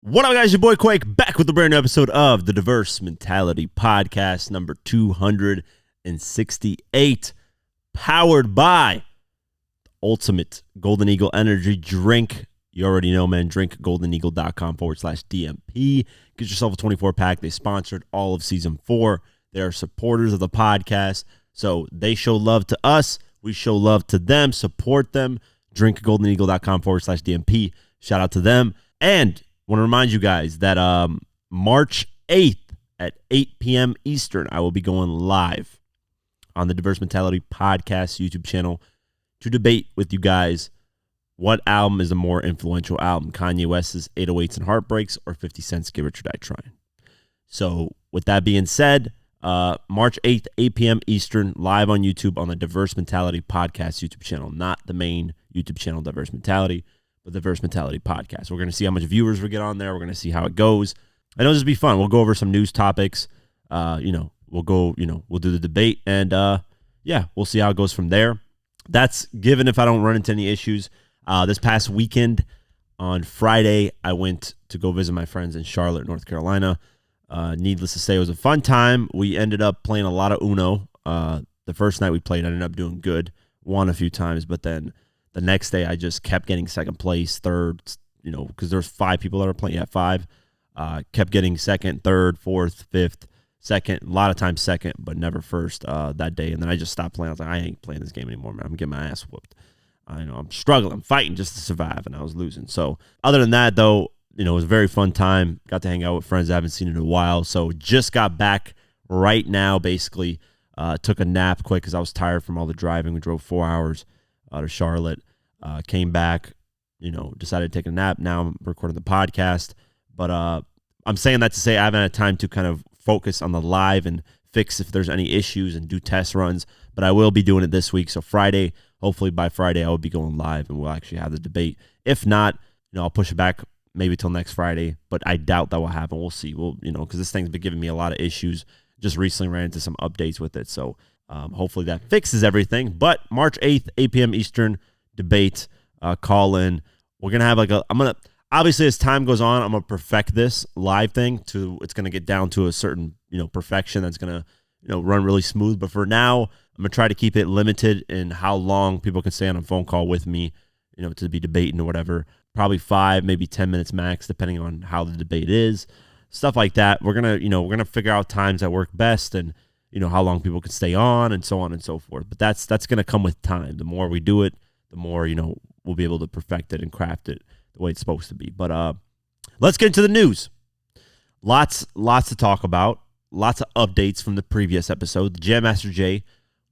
What up, guys? Your boy Quake back with a brand new episode of the Diverse Mentality Podcast, number 268, powered by Ultimate Golden Eagle Energy Drink. You already know, man. Drink goldeneagle.com/DMP. Get yourself a 24-pack. They sponsored all of Season 4. They are supporters of the podcast, so they show love to us. We show love to them. Support them. Drink goldeneagle.com/DMP. Shout out to them. And I want to remind you guys that March 8th at 8 p.m. Eastern, I will be going live on the Diverse Mentality Podcast YouTube channel to debate with you guys what album is a more influential album, Kanye West's 808s and Heartbreaks or 50 Cent's Get Rich or Die Trying. So with that being said, March 8th, 8 p.m. Eastern, live on YouTube on the Diverse Mentality Podcast YouTube channel, not the main YouTube channel, Diverse Mentality, the Diverse Mentality Podcast. We're going to see how much viewers we get on there. We're going to see how it goes. I know this will be fun. We'll go over some news topics. We'll do the debate, and we'll see how it goes from there. That's given if I don't run into any issues. This past weekend on Friday, I went to go visit my friends in Charlotte, North Carolina. Needless to say, it was a fun time. We ended up playing a lot of Uno. The first night we played, I ended up doing good. Won a few times, but then the next day, I just kept getting second place, third, because there's 5 people that are playing. Yeah, 5. Kept getting second, third, fourth, fifth, second. A lot of times second, but never first that day. And then I just stopped playing. I was like, I ain't playing this game anymore, man. I'm getting my ass whooped. I'm struggling. I'm fighting just to survive, and I was losing. So other than that, though, it was a very fun time. Got to hang out with friends I haven't seen in a while. So just got back right now, basically. Took a nap quick because I was tired from all the driving. We drove 4 hours out of Charlotte, came back, decided to take a nap. Now I'm recording the podcast, but I'm saying that to say I haven't had time to kind of focus on the live and fix if there's any issues and do test runs, but I will be doing it this week. So Friday, hopefully by Friday, I will be going live and we'll actually have the debate. If not, I'll push it back maybe till next Friday, but I doubt that will happen. We'll see. Because this thing's been giving me a lot of issues. Just recently ran into some updates with it. So hopefully that fixes everything. But March 8th, 8 p.m. Eastern, debate, call in. We're going to have obviously as time goes on, I'm going to perfect this live thing it's going to get down to a certain, perfection that's going to, run really smooth. But for now, I'm going to try to keep it limited in how long people can stay on a phone call with me, to be debating or whatever. Probably 5, maybe 10 minutes max, depending on how the debate is. Stuff like that. We're going to figure out times that work best and, how long people can stay on and so so forth. But that's going to come with time. The more we do it, the more, we'll be able to perfect it and craft it the way it's supposed to be. But let's get into the news. Lots to talk about. Lots of updates from the previous episode. The Jam Master Jay,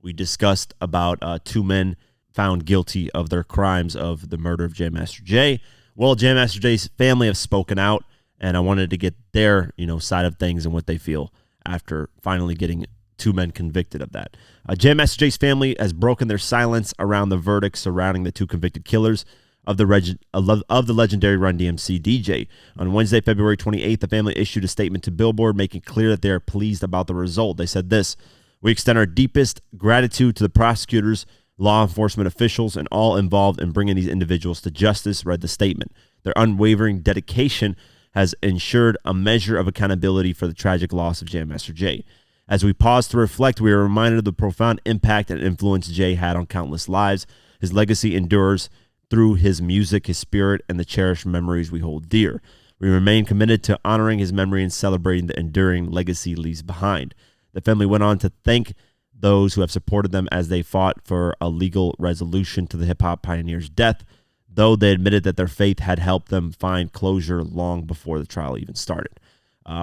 we discussed about 2 men found guilty of their crimes of the murder of Jam Master Jay. Well, Jam Master Jay's family have spoken out, and I wanted to get their, side of things and what they feel after finally getting 2 men convicted of that. Jam Master Jay's family has broken their silence around the verdict surrounding the 2 convicted killers of the legendary Run DMC DJ. On Wednesday, February 28th, the family issued a statement to Billboard making clear that they are pleased about the result. They said this: "We extend our deepest gratitude to the prosecutors, law enforcement officials, and all involved in bringing these individuals to justice," read the statement. "Their unwavering dedication has ensured a measure of accountability for the tragic loss of Jam Master Jay. As we pause to reflect, we are reminded of the profound impact and influence Jay had on countless lives. His legacy endures through his music, his spirit, and the cherished memories we hold dear. We remain committed to honoring his memory and celebrating the enduring legacy he leaves behind." The family went on to thank those who have supported them as they fought for a legal resolution to the hip-hop pioneer's death, though they admitted that their faith had helped them find closure long before the trial even started.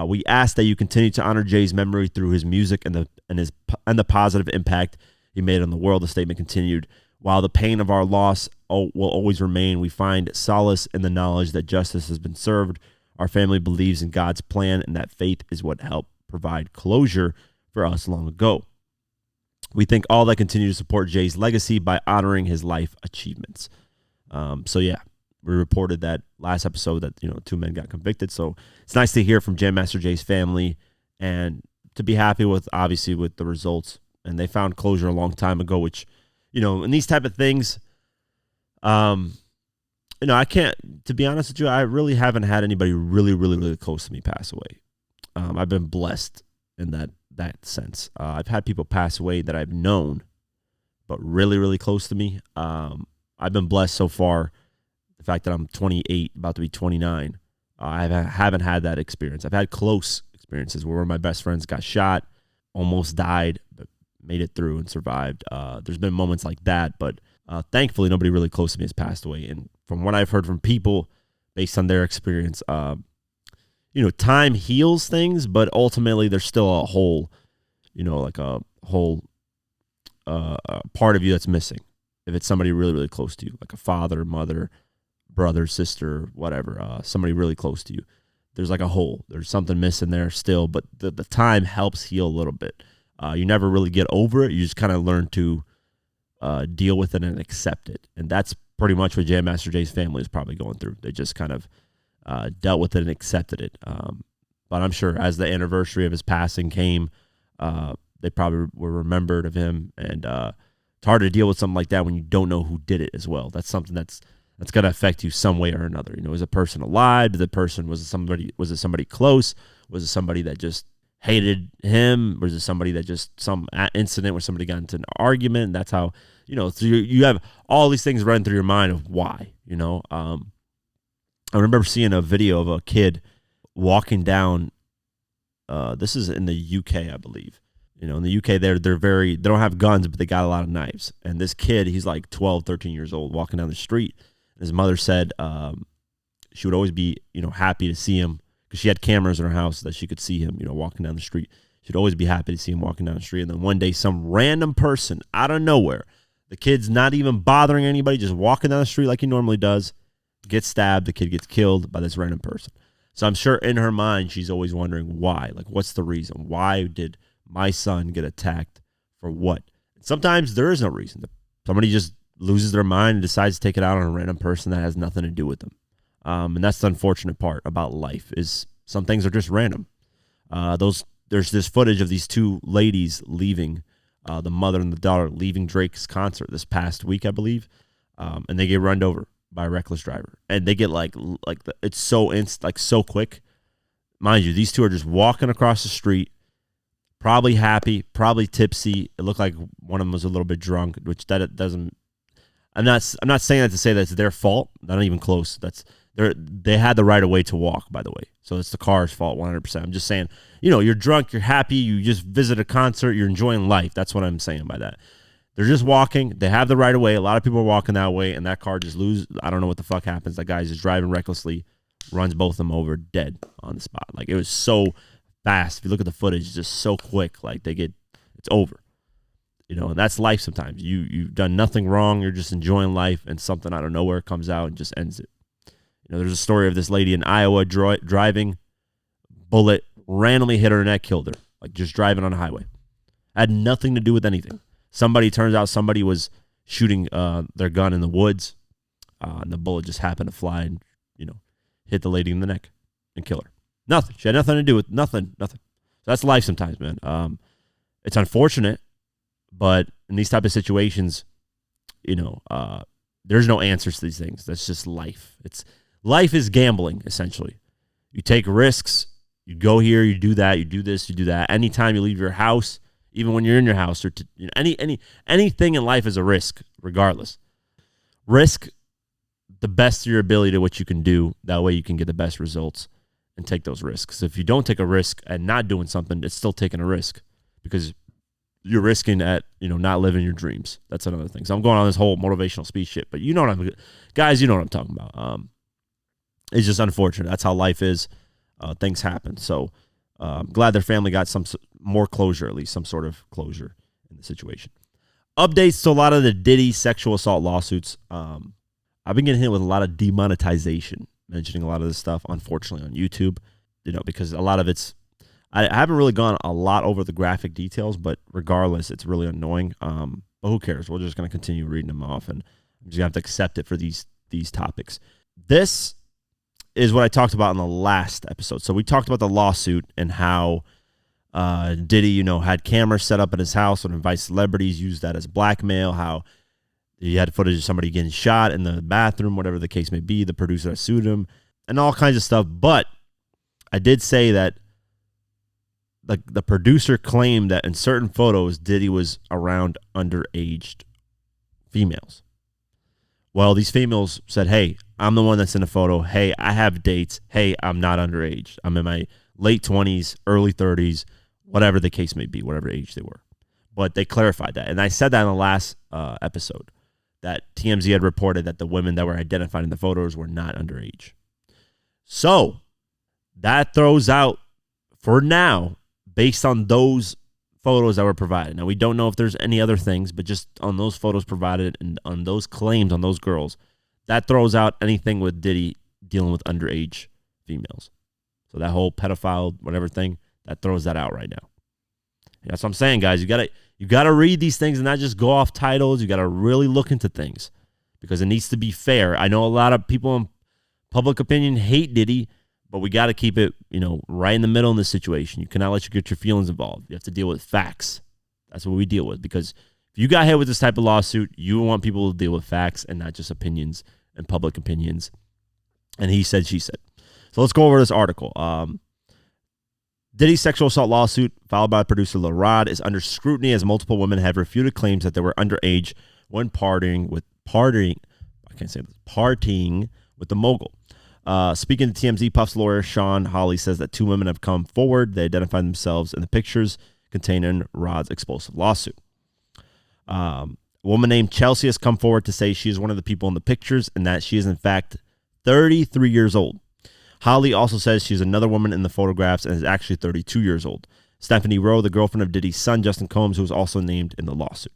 "We ask that you continue to honor Jay's memory through his music and the positive impact he made on the world," the statement continued. "While the pain of our loss will always remain, we find solace in the knowledge that justice has been served. Our family believes in God's plan, and that faith is what helped provide closure for us long ago. We thank all that continue to support Jay's legacy by honoring his life achievements." We reported that last episode that 2 men got convicted. So it's nice to hear from Jam Master Jay's family and to be happy with the results. And they found closure a long time ago, which in these type of things, I can't, to be honest with you, I really haven't had anybody really, really, really close to me pass away. I've been blessed in that sense. I've had people pass away that I've known, but really, really close to me. I've been blessed so far. The fact that I'm 28, about to be 29, I haven't had that experience. I've had close experiences where one of my best friends got shot, almost died, but made it through and survived. There's been moments like that, but thankfully nobody really close to me has passed away. And from what I've heard from people, based on their experience, time heals things, but ultimately there's still a whole, like a whole part of you that's missing. If it's somebody really, really close to you, like a father, mother, brother, sister, whatever, somebody really close to you, there's like a hole. There's something missing there still, but the time helps heal a little bit. You never really get over it. You just kind of learn to deal with it and accept it. And that's pretty much what Jam Master Jay's family is probably going through. They just kind of dealt with it and accepted it. But I'm sure as the anniversary of his passing came, they probably were remembered of him. And it's hard to deal with something like that when you don't know who did it as well. That's something that's going to affect you some way or another. Is a person alive? Did the person, was it somebody close? Was it somebody that just hated him? Was it somebody that just some incident where somebody got into an argument? That's how, so you have all these things running through your mind of why, I remember seeing a video of a kid walking down, this is in the UK, I believe. In the UK, they don't have guns, but they got a lot of knives. And this kid, he's like 12, 13 years old, walking down the street. His mother said she would always be, happy to see him because she had cameras in her house that she could see him, walking down the street. She'd always be happy to see him walking down the street. And then one day, some random person out of nowhere, the kid's not even bothering anybody, just walking down the street like he normally does, gets stabbed. The kid gets killed by this random person. So I'm sure in her mind, she's always wondering why. Like, what's the reason? Why did my son get attacked for what? And sometimes there is no reason. Somebody just loses their mind and decides to take it out on a random person that has nothing to do with them. And that's the unfortunate part about life is some things are just random. There's this footage of these two ladies leaving, the mother and the daughter leaving Drake's concert this past week, I believe. And they get run over by a reckless driver. And they get it's so quick. Mind you, these two are just walking across the street, probably happy, probably tipsy. It looked like one of them was a little bit drunk, which that doesn't. I'm not saying that to say that it's their fault. Not even close. They had the right of way to walk, by the way. So it's the car's fault 100%. I'm just saying, you're drunk, you're happy, you just visit a concert, you're enjoying life. That's what I'm saying by that. They're just walking. They have the right of way. A lot of people are walking that way, and that car just loses. I don't know what the fuck happens. That guy's just driving recklessly, runs both of them over, dead on the spot. Like, it was so fast. If you look at the footage, it's just so quick. Like, it's over. And that's life sometimes. You've done nothing wrong. You're just enjoying life, and something out of nowhere comes out and just ends it. There's a story of this lady in Iowa driving, bullet randomly hit her neck, killed her. Like, just driving on a highway. Had nothing to do with anything. Turns out somebody was shooting their gun in the woods, and the bullet just happened to fly and, hit the lady in the neck and kill her. Nothing. She had nothing to do with nothing. So that's life sometimes, man. It's unfortunate, but in these type of situations, there's no answers to these things. That's just life. Life is gambling, essentially. You take risks. You go here, you do that, you do this, you do that. Anytime you leave your house, even when you're in your house, or anything in life is a risk, regardless. Risk the best of your ability to what you can do. That way you can get the best results and take those risks. If you don't take a risk at not doing something, it's still taking a risk because you're risking at, not living your dreams. That's another thing. So I'm going on this whole motivational speech shit, but guys, you know what I'm talking about. It's just unfortunate. That's how life is. Things happen. So I'm glad their family got some more closure, at least some sort of closure in the situation. Updates to a lot of the Diddy sexual assault lawsuits. I've been getting hit with a lot of demonetization, mentioning a lot of this stuff, unfortunately, on YouTube, because a lot of it's, I haven't really gone a lot over the graphic details, but regardless, it's really annoying. But who cares? We're just going to continue reading them off, and I'm just going to have to accept it for these topics. This is what I talked about in the last episode. So we talked about the lawsuit and how Diddy, had cameras set up in his house and invite celebrities, use that as blackmail, how He had footage of somebody getting shot in the bathroom, whatever the case may be. The producer sued him and all kinds of stuff. But I did say that the producer claimed that in certain photos, Diddy was around underage females. Well, these females said, hey, I'm the one that's in the photo. Hey, I have dates. Hey, I'm not underage. I'm in my late 20s, early 30s, whatever the case may be, whatever age they were. But they clarified that. And I said that in the last episode, that TMZ had reported that the women that were identified in the photos were not underage. So that throws out, for now, based on those photos that were provided. Now, we don't know if there's any other things, but just on those photos provided and on those claims on those girls, that throws out anything with Diddy dealing with underage females. So that whole pedophile, whatever thing, that throws that out right now. And that's what I'm saying, guys. You gotta read these things and not just go off titles. You gotta really look into things because it needs to be fair. I know a lot of people in public opinion hate Diddy, but we got to keep it, right in the middle in this situation. You cannot let you get your feelings involved. You have to deal with facts. That's what we deal with. Because if you got hit with this type of lawsuit, you want people to deal with facts and not just opinions and public opinions. And he said, she said. So let's go over this article. Diddy's sexual assault lawsuit filed by producer Lamar is under scrutiny as multiple women have refuted claims that they were underage when partying with the mogul. Speaking to TMZ, Puff's lawyer, Shyne Holly, says that two women have come forward. They identified themselves in the pictures contained in Rod's explosive lawsuit. A woman named Chelsea has come forward to say she is one of the people in the pictures and that she is, in fact, 33 years old. Holly also says she's another woman in the photographs and is actually 32 years old. Stephanie Rowe, the girlfriend of Diddy's son, Justin Combs, who was also named in the lawsuit.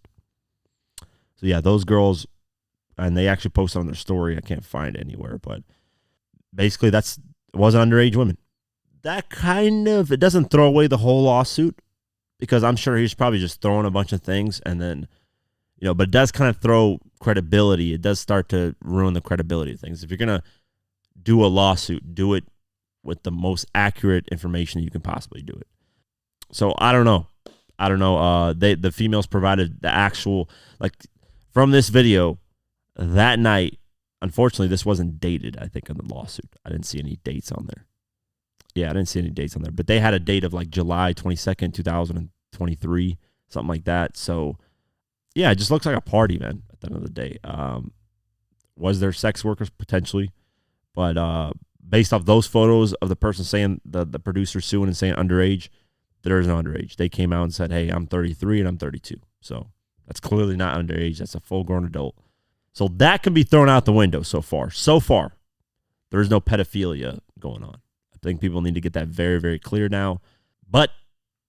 So, yeah, those girls, and they actually posted on their story. I can't find it anywhere, but basically, it wasn't underage women. That it doesn't throw away the whole lawsuit because I'm sure he's probably just throwing a bunch of things and then, but it does kind of throw credibility. It does start to ruin the credibility of things. If you're going to do a lawsuit, do it with the most accurate information you can possibly do it. So I don't know. The females provided the actual, from this video that night. Unfortunately, this wasn't dated, I think, on the lawsuit. I didn't see any dates on there. Yeah, I didn't see any dates on there. But they had a date of July 22nd, 2023, something like that. So, yeah, it just looks like a party, man, at the end of the day. Was there sex workers? Potentially. But based off those photos of the person saying, the producer suing and saying underage, there is no underage. They came out and said, hey, I'm 33 and I'm 32. So that's clearly not underage. That's a full-grown adult. So that can be thrown out the window so far. So far, there is no pedophilia going on. I think people need to get that very, very clear now. But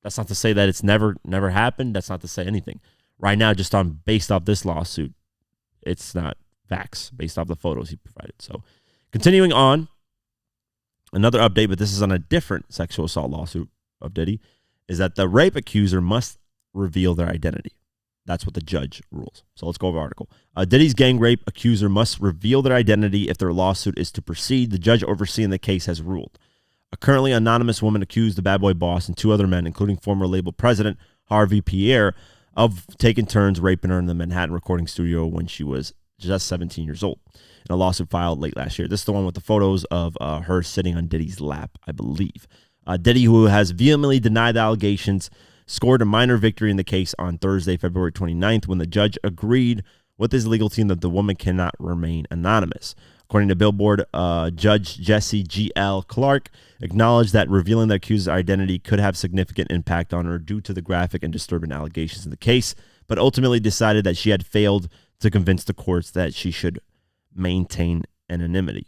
that's not to say that it's never happened. That's not to say anything. Right now, just based off this lawsuit, it's not facts based off the photos he provided. So continuing on, another update, but this is on a different sexual assault lawsuit of Diddy, is that the rape accuser must reveal their identity. That's what the judge rules. So let's go over the article. Diddy's gang rape accuser must reveal their identity if their lawsuit is to proceed. The judge overseeing the case has ruled. A currently anonymous woman accused the bad boy boss and two other men, including former label president Harvey Pierre, of taking turns raping her in the Manhattan recording studio when she was just 17 years old. In a lawsuit filed late last year. This is the one with the photos of her sitting on Diddy's lap, I believe. Diddy, who has vehemently denied the allegations, scored a minor victory in the case on Thursday, February 29th, when the judge agreed with his legal team that the woman cannot remain anonymous. According to Billboard, Judge Jesse G.L. Clark acknowledged that revealing the accuser's identity could have significant impact on her due to the graphic and disturbing allegations in the case, but ultimately decided that she had failed to convince the courts that she should maintain anonymity.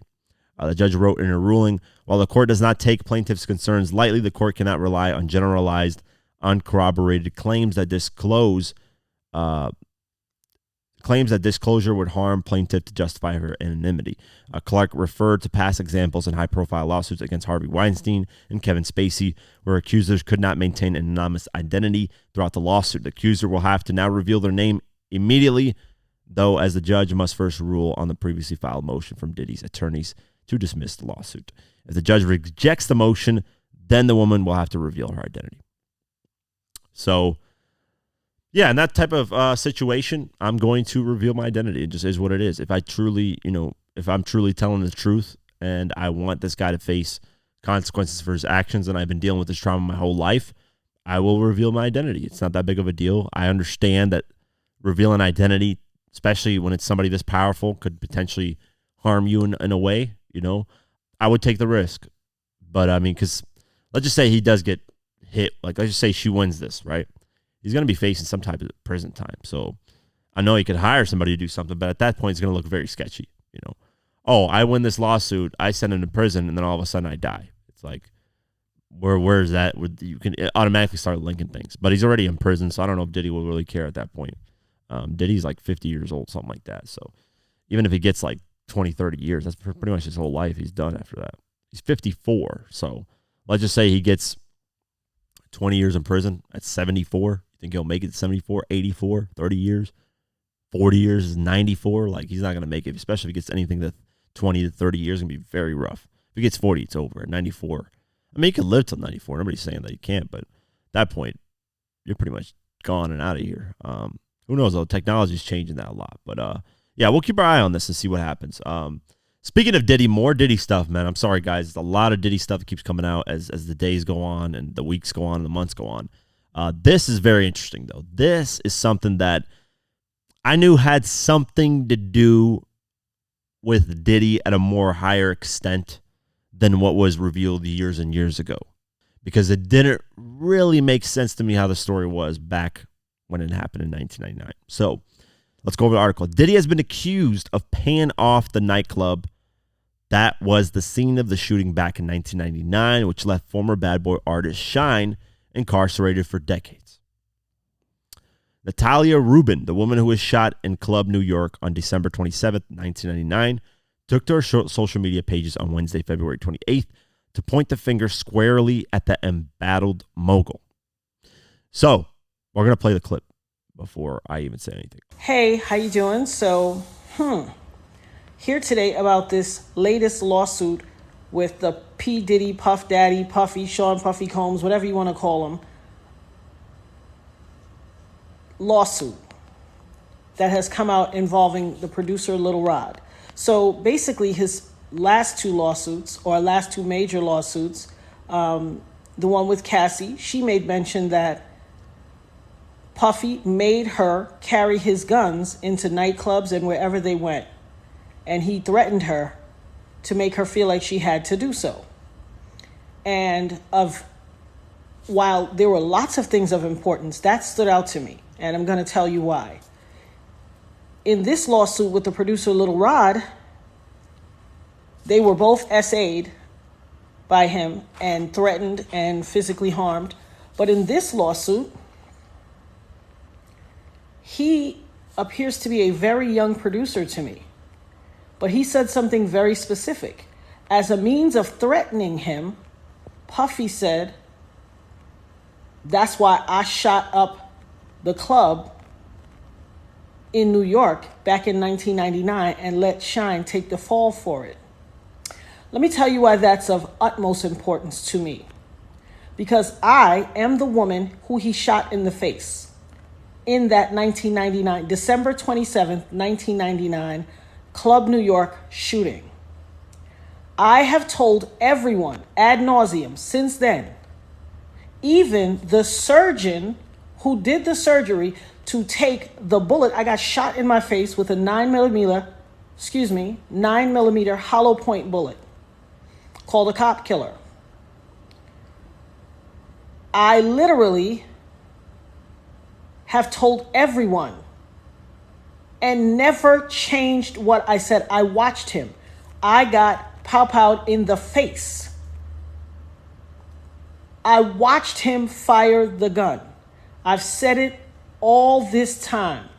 The judge wrote in her ruling, while the court does not take plaintiff's concerns lightly, the court cannot rely on generalized, uncorroborated claims that disclosure would harm plaintiff to justify her anonymity. Clark referred to past examples in high-profile lawsuits against Harvey Weinstein and Kevin Spacey, where accusers could not maintain an anonymous identity throughout the lawsuit. The accuser will have to now reveal their name immediately, though, as the judge must first rule on the previously filed motion from Diddy's attorneys to dismiss the lawsuit. If the judge rejects the motion, then the woman will have to reveal her identity. So, Yeah, in that type of situation, I'm going to reveal my identity. It just is what it is. If I truly, if I'm truly telling the truth and I want this guy to face consequences for his actions and I've been dealing with this trauma my whole life, I will reveal my identity. It's not that big of a deal. I understand that revealing identity, especially when it's somebody this powerful, could potentially harm you in a way, I would take the risk. But I mean, because let's just say he does get hit. Like, let's just say she wins this, right? He's going to be facing some type of prison time. So I know he could hire somebody to do something, but at that point, it's going to look very sketchy. Oh, I win this lawsuit, I send him to prison, and then all of a sudden I die. It's like, where is that? You can automatically start linking things. But he's already in prison, so I don't know if Diddy will really care at that point. Diddy's like 50 years old, something like that. So even if he gets like 20, 30 years, that's pretty much his whole life. He's done after that. He's 54. So let's just say he gets 20 years in prison at 74. You think he'll make it to 74, 84, 30 years? 40 years is 94. Like, he's not going to make it, especially if he gets anything that 20 to 30 years, going to be very rough. If he gets 40, it's over. At 94, I mean, he could live till 94. Nobody's saying that he can't, but at that point, you're pretty much gone and out of here. Who knows, though? Technology's changing that a lot. But, yeah, we'll keep our eye on this and see what happens. Speaking of Diddy, more Diddy stuff, man. I'm sorry, guys. There's a lot of Diddy stuff that keeps coming out as the days go on and the weeks go on and the months go on. This is very interesting, though. This is something that I knew had something to do with Diddy at a more higher extent than what was revealed years and years ago, because it didn't really make sense to me how the story was back when it happened in 1999. So let's go over the article. Diddy has been accused of paying off the nightclub that was the scene of the shooting back in 1999, which left former Bad Boy artist Shyne incarcerated for decades. Natalia Rubin, the woman who was shot in Club New York on December 27th, 1999, took to her social media pages on Wednesday, February 28th, to point the finger squarely at the embattled mogul. So, we're going to play the clip before I even say anything. Hey, how you doing? So, here today about this latest lawsuit with the P. Diddy, Puff Daddy, Puffy, Sean Puffy Combs, whatever you want to call him, lawsuit that has come out involving the producer Lil Rod. So basically his last two major lawsuits, the one with Cassie, she made mention that Puffy made her carry his guns into nightclubs and wherever they went. And he threatened her to make her feel like she had to do so. And while there were lots of things of importance, that stood out to me. And I'm going to tell you why. In this lawsuit with the producer Lil Rod, they were both SA'd by him and threatened and physically harmed. But in this lawsuit, he appears to be a very young producer to me. But he said something very specific. As a means of threatening him, Puffy said, that's why I shot up the club in New York back in 1999 and let Shyne take the fall for it. Let me tell you why that's of utmost importance to me. Because I am the woman who he shot in the face in that 1999, December 27th, 1999, Club New York shooting. I have told everyone ad nauseum since then, even the surgeon who did the surgery, to take the bullet. I got shot in my face with a 9mm hollow point bullet called a cop killer. I literally have told everyone and never changed what I said. I watched him. I got pow-powed in the face. I watched him fire the gun. I've said it all this time.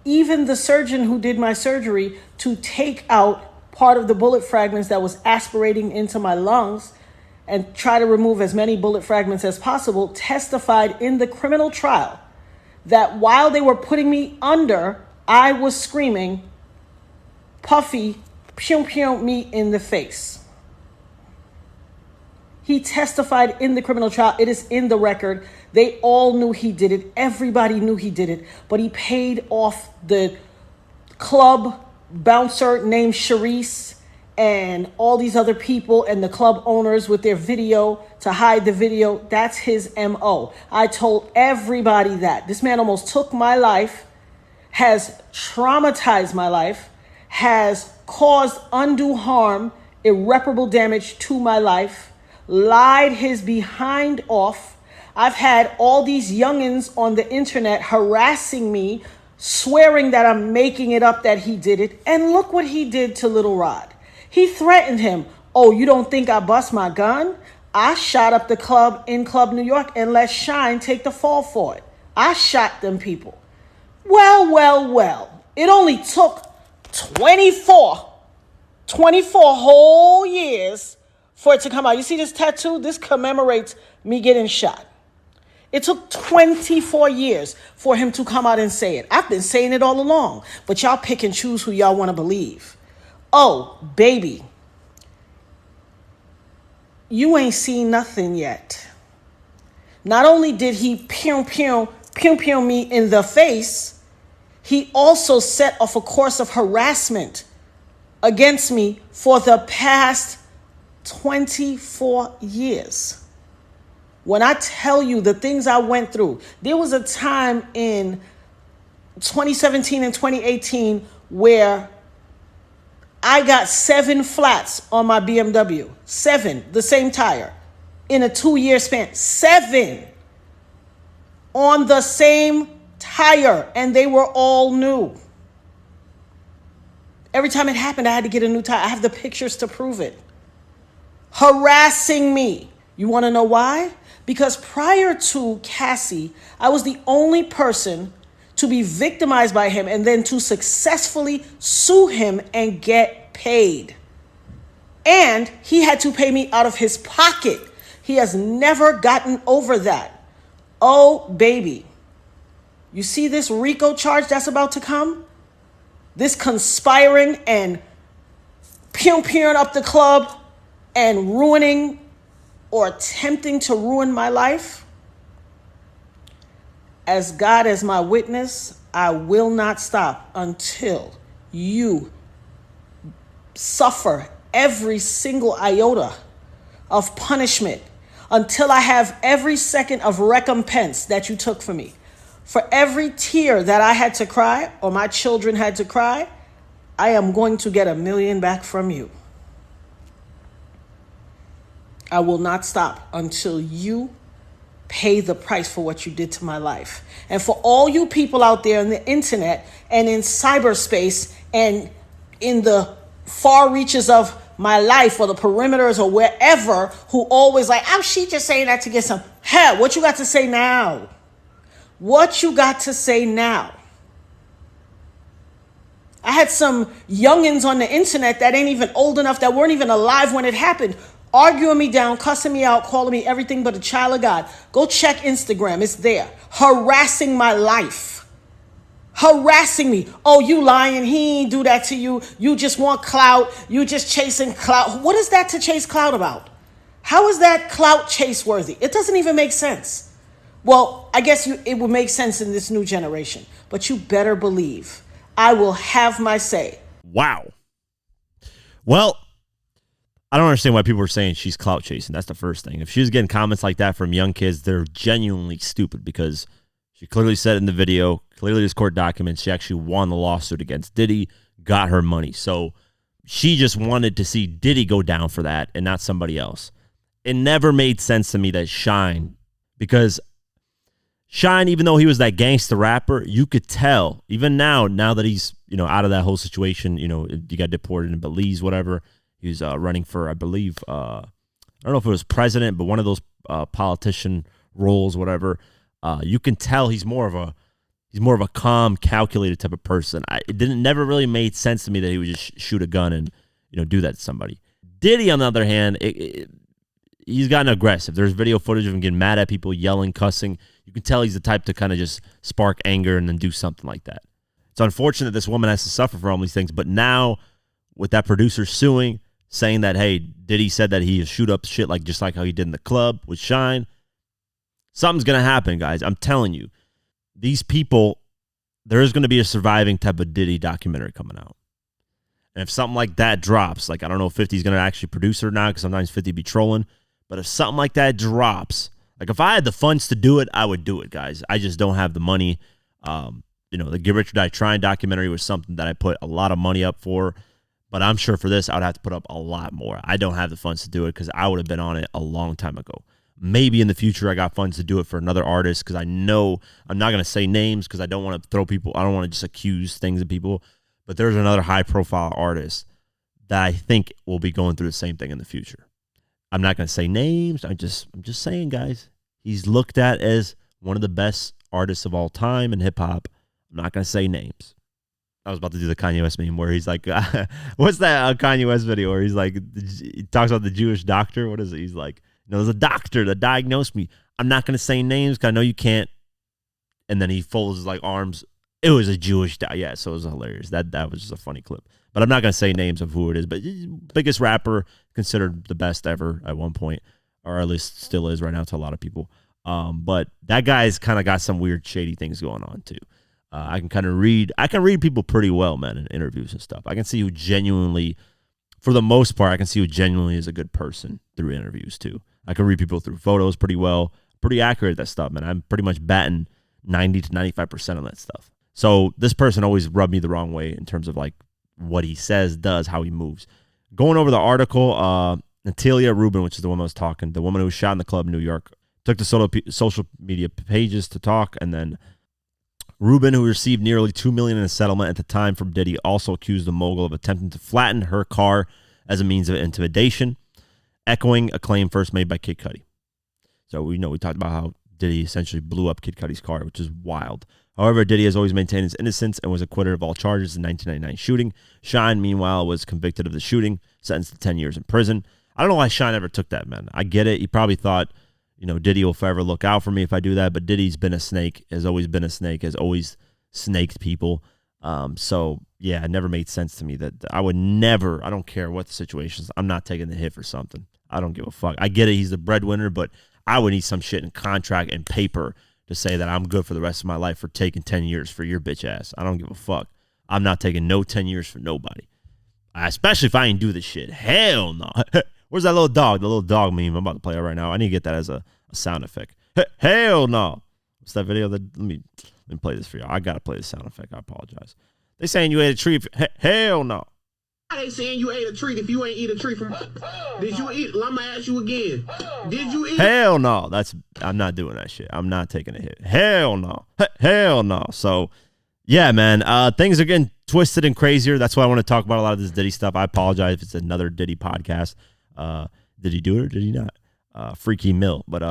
Even the surgeon who did my surgery to take out part of the bullet fragments that was aspirating into my lungs and try to remove as many bullet fragments as possible testified in the criminal trial that while they were putting me under, I was screaming, Puffy, pew pew me in the face. He testified in the criminal trial. It is in the record. They all knew he did it. Everybody knew he did it. But he paid off the club bouncer named Sharice and all these other people and the club owners with their video to hide the video. That's his MO. I told everybody that. This man almost took my life, has traumatized my life, has caused undue harm, irreparable damage to my life, lied his behind off. I've had all these youngins on the internet harassing me, swearing that I'm making it up that he did it. And look what he did to Little Rod. He threatened him. Oh, you don't think I bust my gun? I shot up the club in Club New York and let Shyne take the fall for it. I shot them people. Well. It only took 24 whole years for it to come out. You see this tattoo? This commemorates me getting shot. It took 24 years for him to come out and say it. I've been saying it all along, but y'all pick and choose who y'all want to believe. Oh, baby, you ain't seen nothing yet. Not only did he pew me in the face, he also set off a course of harassment against me for the past 24 years. When I tell you the things I went through, there was a time in 2017 and 2018 where I got 7 flats on my BMW. 7, the same tire, in a 2-year span. 7 on the same tire, and they were all new. Every time it happened, I had to get a new tire. I have the pictures to prove it. Harassing me. You want to know why? Because prior to Cassie, I was the only person to be victimized by him and then to successfully sue him and get paid. And he had to pay me out of his pocket. He has never gotten over that. Oh, baby. You see this RICO charge that's about to come? This conspiring and pew-pewing up the club and ruining or attempting to ruin my life? As God as my witness, I will not stop until you suffer every single iota of punishment, until I have every second of recompense that you took from me. For every tear that I had to cry or my children had to cry, I am going to get $1 million back from you. I will not stop until you pay the price for what you did to my life. And for all you people out there on the internet and in cyberspace and in the far reaches of my life or the perimeters or wherever, who always like, oh, she just saying that to get some. Hell, what you got to say now? What you got to say now? I had some youngins on the internet that ain't even old enough, that weren't even alive when it happened, arguing me down, cussing me out, calling me everything but a child of God. Go check Instagram. It's there. Harassing my life. Harassing me. Oh, you lying. He ain't do that to you. You just want clout. You just chasing clout. What is that to chase clout about? How is that clout chase worthy? It doesn't even make sense. Well, I guess it would make sense in this new generation. But you better believe I will have my say. Wow. Well, I don't understand why people are saying she's clout chasing. That's the first thing. If she's getting comments like that from young kids, they're genuinely stupid, because she clearly said in the video, clearly there's court documents, she actually won the lawsuit against Diddy, got her money. So she just wanted to see Diddy go down for that and not somebody else. It never made sense to me that Shyne, because Shyne, even though he was that gangster rapper, you could tell, even now that he's, out of that whole situation, you got deported in Belize, whatever. He was running for, I believe, I don't know if it was president, but one of those politician roles, whatever. You can tell he's more of a calm, calculated type of person. It never really made sense to me that he would just shoot a gun and do that to somebody. Diddy, on the other hand, he's gotten aggressive. There's video footage of him getting mad at people, yelling, cussing. You can tell he's the type to kind of just spark anger and then do something like that. It's unfortunate this woman has to suffer for all these things, but now with that producer suing, saying that, hey, Diddy said that he shoot up shit like just like how he did in the club with Shyne. Something's going to happen, guys. I'm telling you. These people, there is going to be a surviving type of Diddy documentary coming out. And if something like that drops, like I don't know if 50's going to actually produce it or not, because sometimes 50 be trolling, but if something like that drops, like if I had the funds to do it, I would do it, guys. I just don't have the money. The Get Rich or Die Trying documentary was something that I put a lot of money up for, but I'm sure for this, I would have to put up a lot more. I don't have the funds to do it because I would have been on it a long time ago. Maybe in the future I got funds to do it for another artist because I know I'm not going to say names because I don't want to throw people. I don't want to just accuse things of people. But there's another high-profile artist that I think will be going through the same thing in the future. I'm not going to say names. I'm just saying, guys. He's looked at as one of the best artists of all time in hip-hop. I'm not going to say names. I was about to do the Kanye West meme where he's like, what's that Kanye West video where he's like, he talks about the Jewish doctor. What is it? He's like, there's a doctor that diagnosed me. I'm not going to say names because I know you can't. And then he folds his like arms. It was a Jewish doctor. Yeah, so it was hilarious. That was just a funny clip. But I'm not going to say names of who it is. But biggest rapper, considered the best ever at one point, or at least still is right now to a lot of people. But that guy's kind of got some weird, shady things going on too. I can read people pretty well, man, in interviews and stuff. I can see who genuinely, for the most part, I can see who genuinely is a good person through interviews too. I can read people through photos pretty well, pretty accurate at that stuff, man. I'm pretty much batting 90 to 95% on that stuff. So this person always rubbed me the wrong way in terms of like what he says, does, how he moves. Going over the article, Natalia Rubin, which is the woman I was talking, the woman who was shot in the club in New York, took to social media pages to talk, and then Rubin, who received nearly $2 million in a settlement at the time from Diddy, also accused the mogul of attempting to flatten her car as a means of intimidation, echoing a claim first made by Kid Cudi. So we talked about how Diddy essentially blew up Kid Cudi's car, which is wild. However, Diddy has always maintained his innocence and was acquitted of all charges in 1999 shooting. Shyne, meanwhile, was convicted of the shooting, sentenced to 10 years in prison. I don't know why Shyne ever took that, man. I get it. He probably thought, Diddy will forever look out for me if I do that. But Diddy's been a snake, has always been a snake, has always snaked people. So, yeah, it never made sense to me that I would never, I don't care what the situation is, I'm not taking the hit for something. I don't give a fuck. I get it. He's the breadwinner, but I would need some shit in contract and paper to say that I'm good for the rest of my life for taking 10 years for your bitch ass. I don't give a fuck. I'm not taking no 10 years for nobody. Especially if I ain't do this shit. Hell no. Where's that little dog? The little dog meme I'm about to play right now. I need to get that as a sound effect. Hell no. What's that video? Let me play this for y'all. I got to play the sound effect. I apologize. They saying you ate a tree. Hell no. They saying you ate a treat if you ain't eat a treat from. Did you eat? I'ma ask you again. Did you eat? Hell no. I'm not doing that shit. I'm not taking a hit. Hell no. Hell no. So, yeah, man. Things are getting twisted and crazier. That's why I want to talk about a lot of this Diddy stuff. I apologize if it's another Diddy podcast. Did he do it or did he not? Freaky Mill. But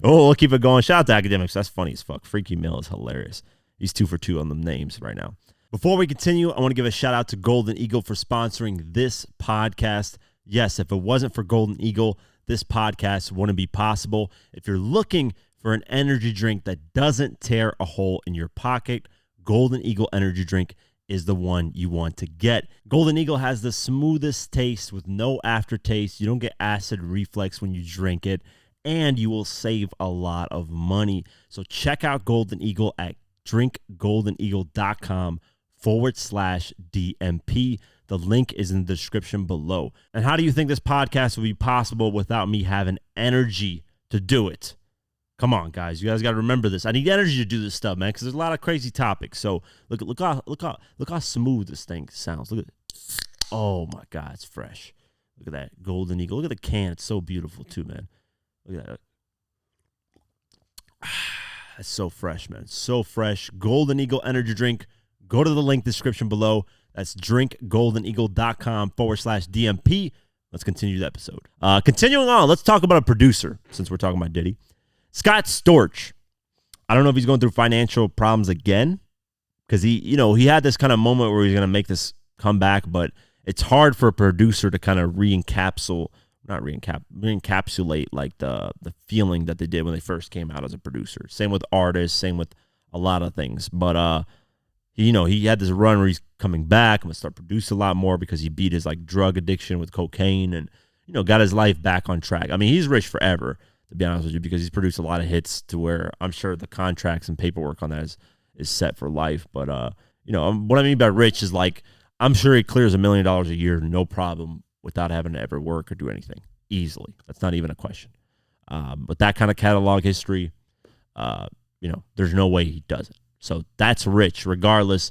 we'll keep it going. Shout out to Academics. That's funny as fuck. Freaky Mill is hilarious. He's 2 for 2 on the names right now. Before we continue, I want to give a shout out to Golden Eagle for sponsoring this podcast. Yes, if it wasn't for Golden Eagle, this podcast wouldn't be possible. If you're looking for an energy drink that doesn't tear a hole in your pocket, Golden Eagle energy drink is the one you want to get. Golden Eagle has the smoothest taste with no aftertaste. You don't get acid reflux when you drink it, and you will save a lot of money. So check out Golden Eagle at drinkgoldeneagle.com/DMP. The link is in the description below. And how do you think this podcast would be possible without me having energy to do it? Come on, guys. You guys got to remember this. I need energy to do this stuff, man, because there's a lot of crazy topics. So look how smooth this thing sounds. Look at it. Oh my God, it's fresh. Look at that Golden Eagle. Look at the can. It's so beautiful too, man. Look at that. It's so fresh, man. So fresh. Golden Eagle energy drink. Go to the link description below. That's drinkgoldeneagle.com/DMP. Let's continue the episode. Continuing on, let's talk about a producer since we're talking about Diddy. Scott Storch. I don't know if he's going through financial problems again because he had this kind of moment where he's going to make this comeback, but it's hard for a producer to kind of reencapsulate like the feeling that they did when they first came out as a producer. Same with artists, same with a lot of things. But he had this run where he's coming back. I'm going to start producing a lot more because he beat his like drug addiction with cocaine and, got his life back on track. I mean, he's rich forever, to be honest with you, because he's produced a lot of hits to where I'm sure the contracts and paperwork on that is set for life. But, what I mean by rich is like, I'm sure he clears $1 million a year, no problem, without having to ever work or do anything easily. That's not even a question. But that kind of catalog history, there's no way he does it. So that's rich, regardless,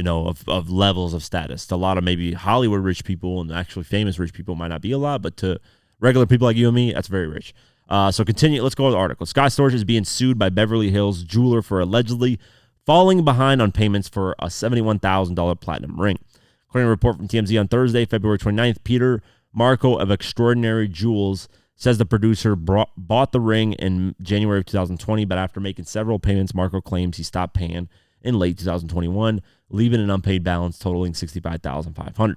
of levels of status. To a lot of maybe Hollywood rich people and actually famous rich people might not be a lot, but to regular people like you and me, that's very rich. So continue. Let's go to the article. Scott Storch is being sued by Beverly Hills jeweler for allegedly falling behind on payments for a $71,000 platinum ring. According to a report from TMZ on Thursday, February 29th, Peter Marco of Extraordinary Jewels says the producer bought the ring in January of 2020, but after making several payments, Marco claims he stopped paying in late 2021, leaving an unpaid balance totaling $65,500.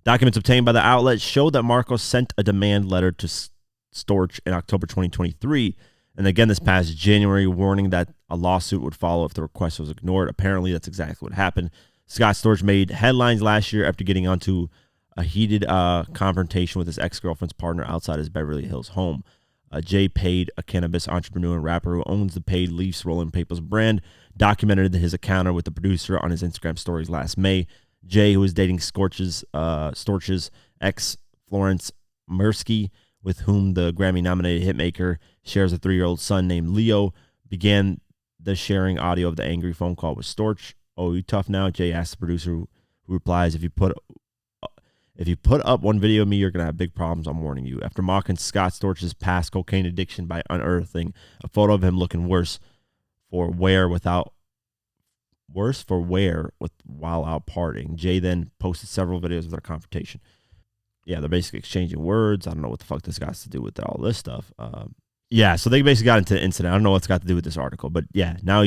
Documents obtained by the outlet show that Marco sent a demand letter to Storch in October 2023, and again this past January, warning that a lawsuit would follow if the request was ignored. Apparently, that's exactly what happened. Scott Storch made headlines last year after getting onto a heated confrontation with his ex-girlfriend's partner outside his Beverly Hills home. Jay Pade, a cannabis entrepreneur and rapper who owns the Pade Leafs Rolling Papers brand, documented his encounter with the producer on his Instagram stories last May. Jay, who was dating Storch's ex, Florence Mirsky, with whom the Grammy-nominated hitmaker shares a 3-year-old son named Leo, began the sharing audio of the angry phone call with Storch. "Oh, you tough now?" Jay asked the producer, who replies, If you put up one video of me, you're going to have big problems, I'm warning you." After mocking Scott Storch's past cocaine addiction by unearthing a photo of him looking worse for wear while out partying, Jay then posted several videos of their confrontation. Yeah, they're basically exchanging words. I don't know what the fuck this got to do with all this stuff. So they basically got into the incident. I don't know what's got to do with this article, but yeah, now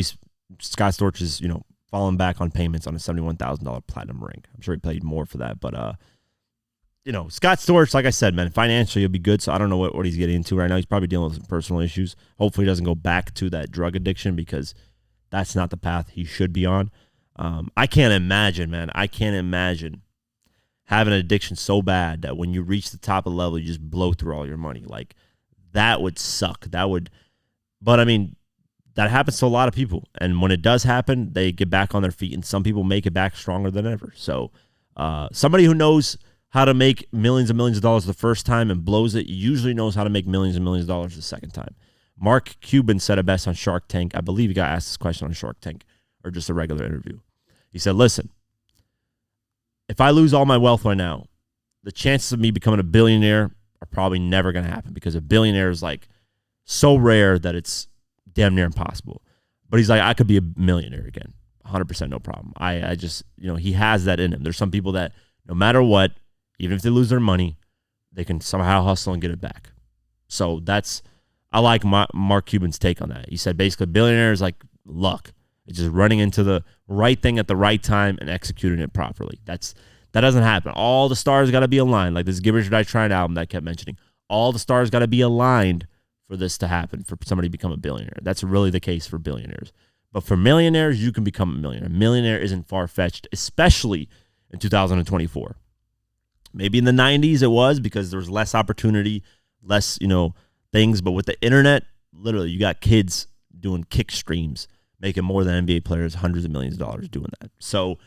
Scott Storch is, falling back on payments on a $71,000 platinum ring. I'm sure he paid more for that, but Scott Storch, like I said, man, financially he'll be good. So I don't know what he's getting into right now. He's probably dealing with some personal issues. Hopefully he doesn't go back to that drug addiction because that's not the path he should be on. I can't imagine, man. Having an addiction so bad that when you reach the top of the level, you just blow through all your money. Like, that would suck. But I mean, that happens to a lot of people. And when it does happen, they get back on their feet, and some people make it back stronger than ever. So somebody who knows how to make millions and millions of dollars the first time and blows it usually knows how to make millions and millions of dollars the second time. Mark Cuban said it best on Shark Tank. I believe he got asked this question on Shark Tank or just a regular interview. He said, "Listen, if I lose all my wealth right now, the chances of me becoming a billionaire are probably never going to happen because a billionaire is like so rare that it's damn near impossible." But he's like, I could be a millionaire again. 100% no problem. I just, he has that in him. There's some people that no matter what, even if they lose their money, they can somehow hustle and get it back. So I like Mark Cuban's take on that. He said basically billionaire is like luck. It's just running into the right thing at the right time and executing it properly. That doesn't happen. All the stars got to be aligned. Like this Give It Your Die Trying album that I kept mentioning. All the stars got to be aligned for this to happen, for somebody to become a billionaire. That's really the case for billionaires. But for millionaires, you can become a millionaire. A millionaire isn't far-fetched, especially in 2024. Maybe in the 90s it was because there was less opportunity, less, things. But with the internet, literally, you got kids doing kick streams, making more than NBA players, hundreds of millions of dollars doing that. So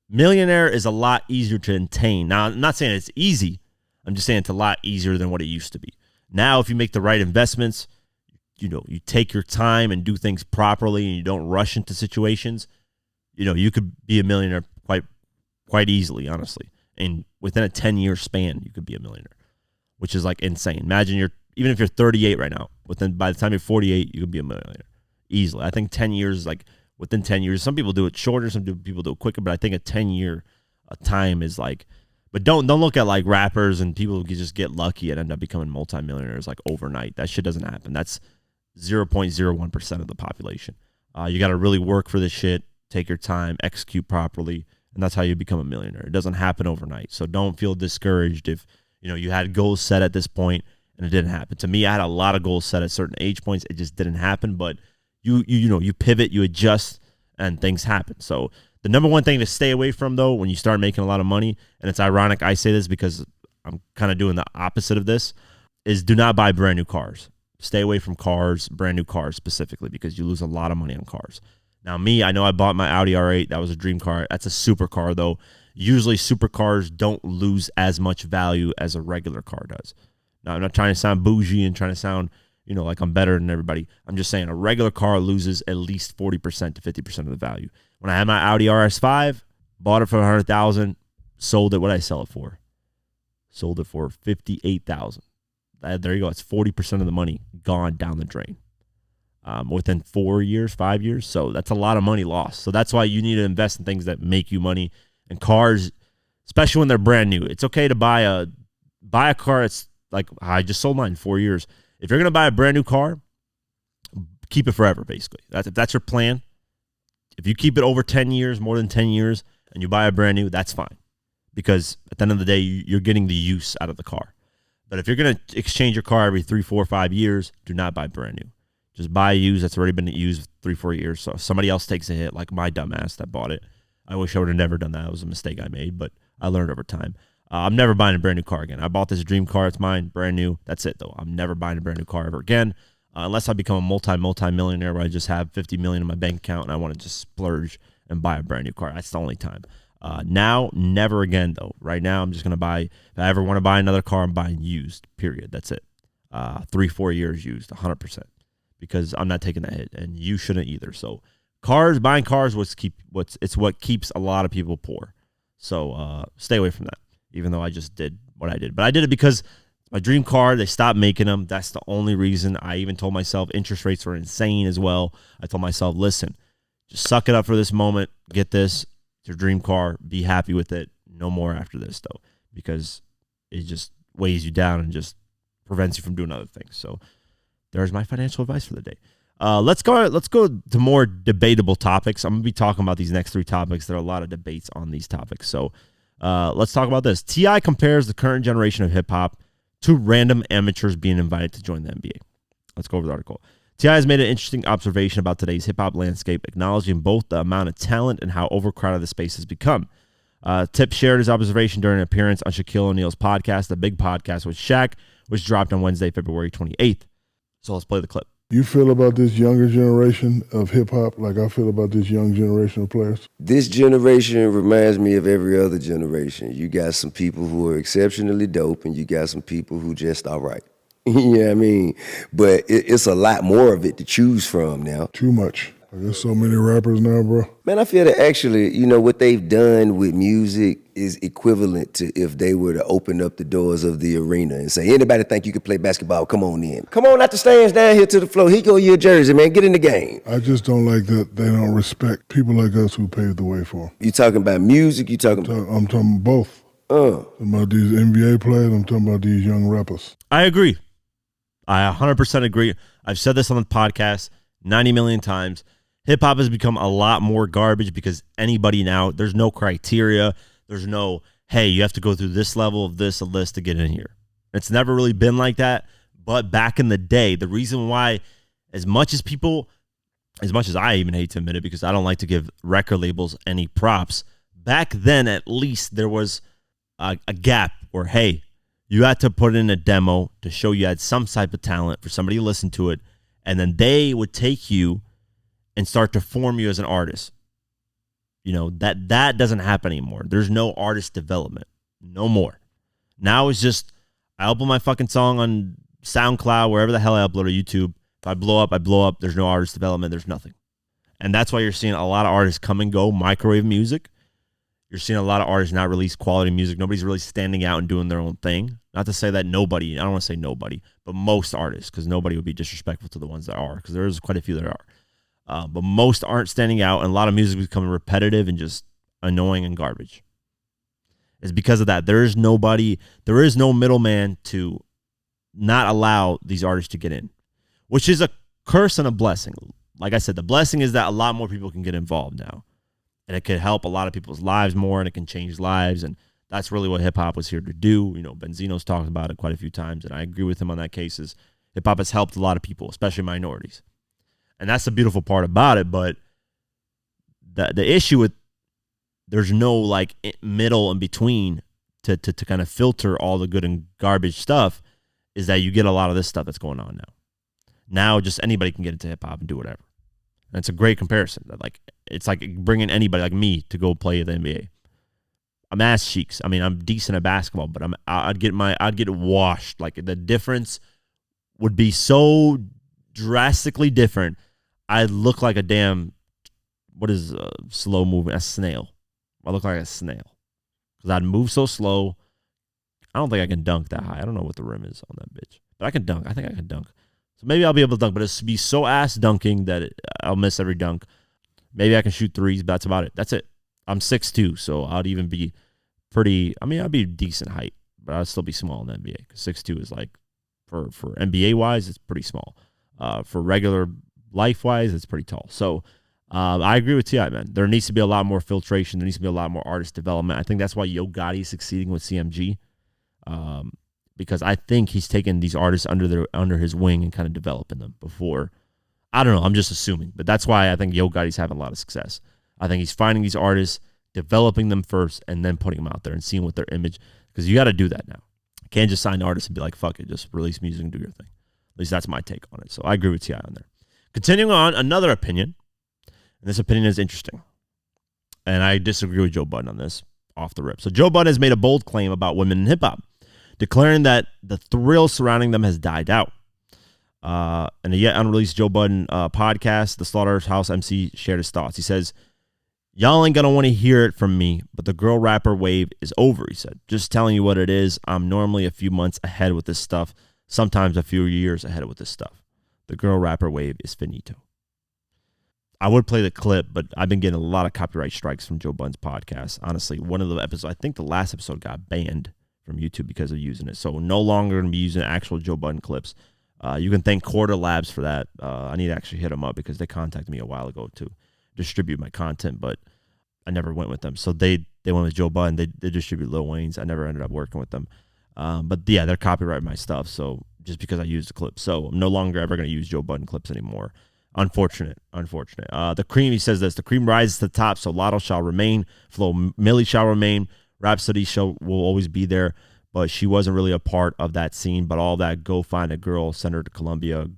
millionaire is a lot easier to attain. Now, I'm not saying it's easy. I'm just saying it's a lot easier than what it used to be. Now, if you make the right investments, you take your time and do things properly and you don't rush into situations, you could be a millionaire quite easily, honestly. And within a 10-year span, you could be a millionaire, which is like insane. Imagine even if you're 38 right now, by the time you're 48, you could be a millionaire easily. I think 10 years, like within 10 years, some people do it shorter, some people do it quicker, but I think a 10-year time is like, but don't look at like rappers and people who just get lucky and end up becoming multimillionaires like overnight. That shit doesn't happen. That's 0.01% of the population. You got to really work for this shit, take your time, execute properly, and that's how you become a millionaire. It doesn't happen overnight. So don't feel discouraged if you had goals set at this point and it didn't happen. To me, I had a lot of goals set at certain age points. It just didn't happen. But you pivot, you adjust, and things happen. So the number one thing to stay away from, though, when you start making a lot of money, and it's ironic I say this because I'm kind of doing the opposite of this, is do not buy brand new cars. Stay away from cars, brand new cars specifically, because you lose a lot of money on cars. Now, me, I know I bought my Audi R8. That was a dream car. That's a supercar, though. Usually supercars don't lose as much value as a regular car does. Now, I'm not trying to sound bougie and trying to sound, like I'm better than everybody. I'm just saying a regular car loses at least 40% to 50% of the value. When I had my Audi RS5, bought it for $100,000, sold it. What did I sell it for? Sold it for $58,000. There you go. It's 40% of the money gone down the drain within 4 years, 5 years. So that's a lot of money lost. So that's why you need to invest in things that make you money. And cars, especially when they're brand new, it's okay to buy a car. It's like I just sold mine in 4 years. If you're gonna buy a brand new car, keep it forever. Basically, if that's your plan. If you keep it over 10 years, more than 10 years, and you buy a brand new, that's fine, because at the end of the day, you're getting the use out of the car. But if you're gonna exchange your car every 3, 4, 5 years, do not buy brand new. Just buy used that's already been used 3, 4 years. So if somebody else takes a hit, like my dumbass that bought it. I wish I would have never done that. It was a mistake I made, but I learned over time. I'm never buying a brand new car again. I bought this dream car. It's mine, brand new. That's it, though. I'm never buying a brand new car ever again, unless I become a multi-millionaire where I just have $50 million in my bank account and I want to just splurge and buy a brand new car. That's the only time. Now, never again, though. Right now, I'm just going to buy, if I ever want to buy another car, I'm buying used, period. That's it. 3, 4 years used, 100%, because I'm not taking that hit, and you shouldn't either. So buying cars, it's what keeps a lot of people poor. So stay away from that, even though I just did what I did. But I did it because my dream car, they stopped making them. That's the only reason. I even told myself interest rates were insane as well. I told myself, listen, just suck it up for this moment. Get this. It's your dream car. Be happy with it. No more after this, though, because it just weighs you down and just prevents you from doing other things. So there's my financial advice for the day. Let's go to more debatable topics. I'm going to be talking about these next 3 topics. There are a lot of debates on these topics. So let's talk about this. T.I. compares the current generation of hip-hop to random amateurs being invited to join the NBA. Let's go over the article. T.I. has made an interesting observation about today's hip-hop landscape, acknowledging both the amount of talent and how overcrowded the space has become. Tip shared his observation during an appearance on Shaquille O'Neal's podcast, The Big Podcast with Shaq, which dropped on Wednesday, February 28th. So let's play the clip. You feel about this younger generation of hip-hop like I feel about this young generation of players? This generation reminds me of every other generation. You got some people who are exceptionally dope, and you got some people who just all right. You know what I mean? But it's a lot more of it to choose from now. Too much. There's so many rappers now, bro. Man, I feel that actually, what they've done with music is equivalent to if they were to open up the doors of the arena and say, anybody think you can play basketball? Come on in. Come on out the stands down here to the floor. Here go your jersey, man. Get in the game. I just don't like that they don't respect people like us who paved the way for them. You talking about music? You talking about... I'm talking both. I'm talking about these NBA players. I'm talking about these young rappers. I agree. I 100% agree. I've said this on the podcast 90 million times. Hip-hop has become a lot more garbage because anybody now, there's no criteria. There's no, hey, you have to go through this level of this to get in here. It's never really been like that. But back in the day, the reason why, as much as I even hate to admit it because I don't like to give record labels any props, back then at least there was a gap where, hey, you had to put in a demo to show you had some type of talent for somebody to listen to it, and then they would take you and start to form you as an artist. That doesn't happen anymore. There's no artist development. No more. Now it's just, I upload my fucking song on SoundCloud, wherever the hell I upload, or YouTube. If I blow up, I blow up. There's no artist development. There's nothing. And that's why you're seeing a lot of artists come and go, microwave music. You're seeing a lot of artists not release quality music. Nobody's really standing out and doing their own thing. Not to say that nobody, I don't want to say nobody, but most artists, because nobody would be disrespectful to the ones that are, because there's quite a few that are. But most aren't standing out, and a lot of music is becoming repetitive and just annoying and garbage. It's because of that. There is no middleman to not allow these artists to get in, which is a curse and a blessing. Like I said, the blessing is that a lot more people can get involved now, and it can help a lot of people's lives more, and it can change lives, and that's really what hip-hop was here to do. Benzino's talked about it quite a few times, and I agree with him on that case. Hip-hop has helped a lot of people, especially minorities. And that's the beautiful part about it, but the issue with there's no like middle in between to kind of filter all the good and garbage stuff is that you get a lot of this stuff that's going on now. Now just anybody can get into hip hop and do whatever. And it's a great comparison. Like it's like bringing anybody like me to go play the NBA. I'm ass cheeks. I mean, I'm decent at basketball, but I'd get washed. Like the difference would be so drastically different. I'd look like a damn, what is a slow moving? A snail. I look like a snail because I'd move so slow. I don't think I can dunk that high. I don't know what the rim is on that bitch, but I can dunk. I think I can dunk. So maybe I'll be able to dunk, but it's be so ass dunking that I'll miss every dunk. Maybe I can shoot threes, but that's about it. That's it. I'm 6'2", so I'd even be pretty. I mean, I'd be decent height, but I'd still be small in the NBA because 6'2" is like for NBA wise, it's pretty small. For regular life wise, it's pretty tall. So I agree with T.I., man. There needs to be a lot more filtration. There needs to be a lot more artist development. I think that's why Yo Gotti is succeeding with CMG, because I think he's taken these artists under his wing and kind of developing them before. I don't know. I'm just assuming, but that's why I think Yo Gotti's having a lot of success. I think he's finding these artists, developing them first, and then putting them out there and seeing what their image. Because you got to do that now. You can't just sign artists and be like, "Fuck it, just release music and do your thing." At least that's my take on it. So I agree with T.I. on there. Continuing on, another opinion. And this opinion is interesting. And I disagree with Joe Budden on this off the rip. So Joe Budden has made a bold claim about women in hip-hop, declaring that the thrill surrounding them has died out. In a yet unreleased Joe Budden podcast, the Slaughterhouse MC shared his thoughts. He says, "Y'all ain't going to want to hear it from me, but the girl rapper wave is over," he said. "Just telling you what it is. I'm normally a few months ahead with this stuff, sometimes a few years ahead with this stuff. The girl rapper wave is finito." I would play the clip, but I've been getting a lot of copyright strikes from Joe Budden's podcast. Honestly, one of the episodes, I think the last episode got banned from YouTube because of using it. So no longer going to be using actual Joe Budden clips. You can thank Quarter Labs for that. I need to actually hit them up because they contacted me a while ago to distribute my content, but I never went with them. So they went with Joe Budden. They distribute Lil Wayne's. I never ended up working with them. But yeah, they're copyrighting my stuff. So just because I used the clip. So I'm no longer ever going to use Joe Budden clips anymore. Unfortunate. The cream, he says this, "The cream rises to the top, so Lotto shall remain. Flo Millie shall remain. Rhapsody will always be there, but she wasn't really a part of that scene. But all that, go find a girl, send her to Columbia,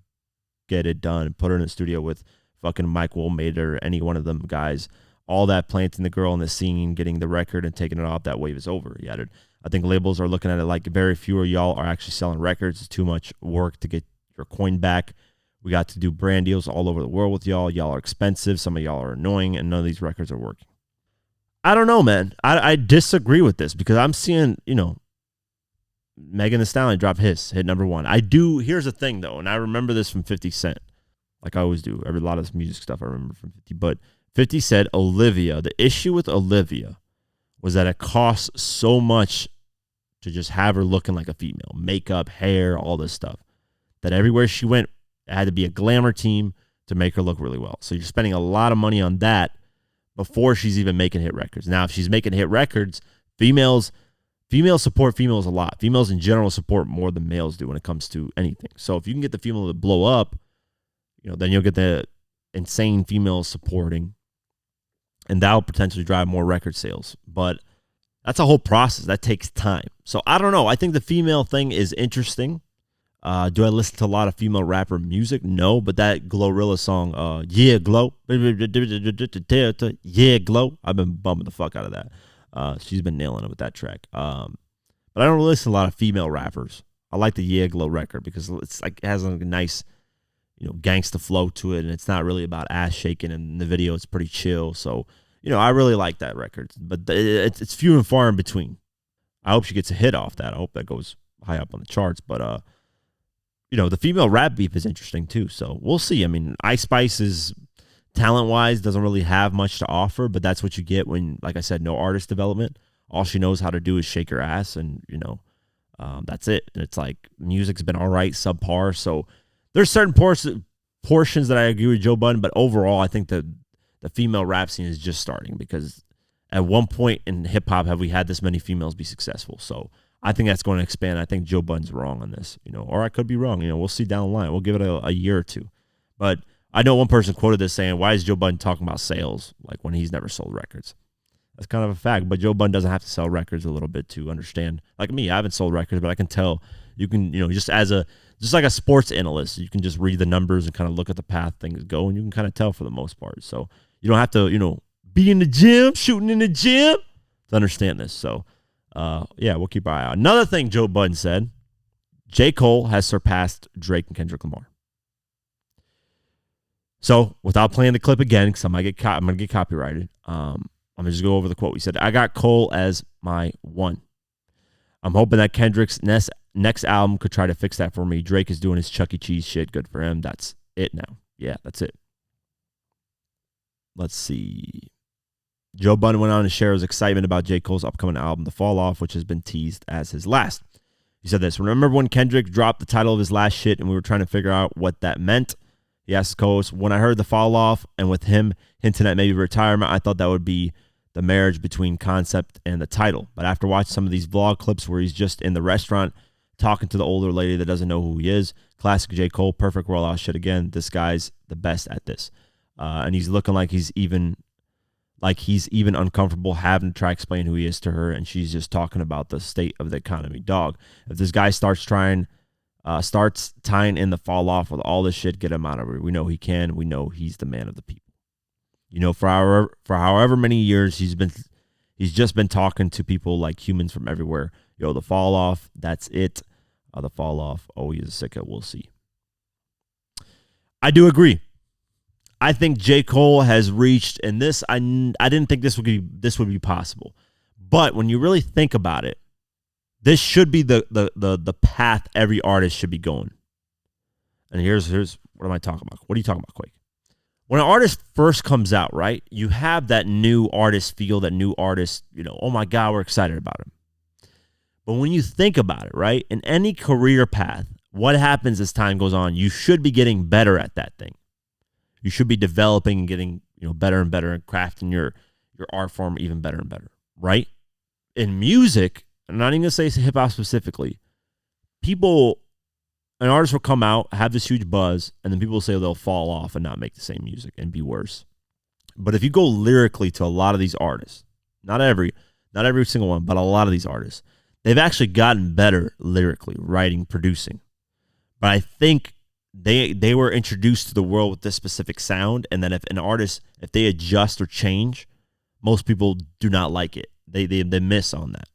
get it done, put her in the studio with fucking Mike Woolmader or any one of them guys. All that planting the girl in the scene, getting the record and taking it off, that wave is over," he added. "I think labels are looking at it like very few of y'all are actually selling records. It's too much work to get your coin back. We got to do brand deals all over the world with y'all. Y'all are expensive. Some of y'all are annoying, and none of these records are working." I don't know, man. I disagree with this because I'm seeing, Megan Thee Stallion drop hit number one. Here's the thing, though, and I remember this from 50 Cent. Like I always do. A lot of this music stuff I remember from 50. But 50 said Olivia, the issue with Olivia was that it costs so much to just have her looking like a female. Makeup, hair, all this stuff. That everywhere she went, it had to be a glamour team to make her look really well. So you're spending a lot of money on that before she's even making hit records. Now, if she's making hit records, females support females a lot. Females in general support more than males do when it comes to anything. So if you can get the female to blow up, then you'll get the insane females supporting, and that'll potentially drive more record sales. But that's a whole process. That takes time. So I don't know. I think the female thing is interesting. Do I listen to a lot of female rapper music? No, but that Glorilla song, Yeah Glow, Yeah Glow, I've been bumping the fuck out of that. She's been nailing it with that track. But I don't really listen to a lot of female rappers. I like the Yeah Glow record because it's like it has a nice, gangsta flow to it, and it's not really about ass shaking. And in the video, it's pretty chill. So, I really like that record, but it's few and far in between. I hope she gets a hit off that. I hope that goes high up on the charts, but the female rap beef is interesting too. So we'll see. I mean, Ice Spice is talent-wise doesn't really have much to offer, but that's what you get when, like I said, no artist development. All she knows how to do is shake her ass, and that's it. And it's like music's been all right, subpar. So there's certain portions that I agree with Joe Budden, but overall, I think the female rap scene is just starting because at one point in hip hop have we had this many females be successful. So I think that's going to expand. I think Joe Budden's wrong on this, or I could be wrong. We'll see down the line. We'll give it a year or two. But I know one person quoted this saying, why is Joe Budden talking about sales like when he's never sold records? That's kind of a fact, but Joe Budden doesn't have to sell records a little bit to understand. Like me, I haven't sold records, but I can tell. You can, just like a sports analyst, you can just read the numbers and kind of look at the path things go, and you can kind of tell for the most part. So you don't have to, be in the gym, shooting in the gym to understand this. So, we'll keep our eye out. Another thing Joe Budden said, J. Cole has surpassed Drake and Kendrick Lamar. So without playing the clip again, because I'm going to get copyrighted, I'm going to just go over the quote. He said, I got Cole as my one. I'm hoping that Kendrick's next album could try to fix that for me. Drake is doing his Chuck E. Cheese shit. Good for him. That's it now. Yeah, that's it. Let's see. Joe Budden went on to share his excitement about J. Cole's upcoming album, The Fall Off, which has been teased as his last. He said this, remember when Kendrick dropped the title of his last shit and we were trying to figure out what that meant? He asked Cole, when I heard The Fall Off and with him hinting at maybe retirement, I thought that would be the marriage between concept and the title. But after watching some of these vlog clips where he's just in the restaurant talking to the older lady that doesn't know who he is, classic J. Cole, perfect rollout shit again. This guy's the best at this. And he's looking like he's even uncomfortable having to try to explain who he is to her, and she's just talking about the state of the economy. Dog, if this guy starts tying in the fall off with all this shit, get him out of here. We know he can. We know he's the man of the people. For however many years he's just been talking to people like humans from everywhere. The fall off, that's it. The fall off. Oh, he's a sicko. We'll see. I do agree. I think J. Cole has reached, and this I didn't think this would be possible. But when you really think about it, this should be the path every artist should be going. And here's what am I talking about? What are you talking about, Quake? When an artist first comes out, right, you have that new artist feel, that new artist, oh my God, we're excited about him. But when you think about it, right, in any career path, what happens as time goes on? You should be getting better at that thing. You should be developing and getting, better and better and crafting your art form even better and better, right? In music, I'm not even going to say hip hop specifically, an artist will come out, have this huge buzz, and then people will say they'll fall off and not make the same music and be worse. But if you go lyrically to a lot of these artists, not every single one, but a lot of these artists, they've actually gotten better lyrically, writing, producing. But I think they were introduced to the world with this specific sound, and then if an artist, if they adjust or change, most people do not like it. They miss on that.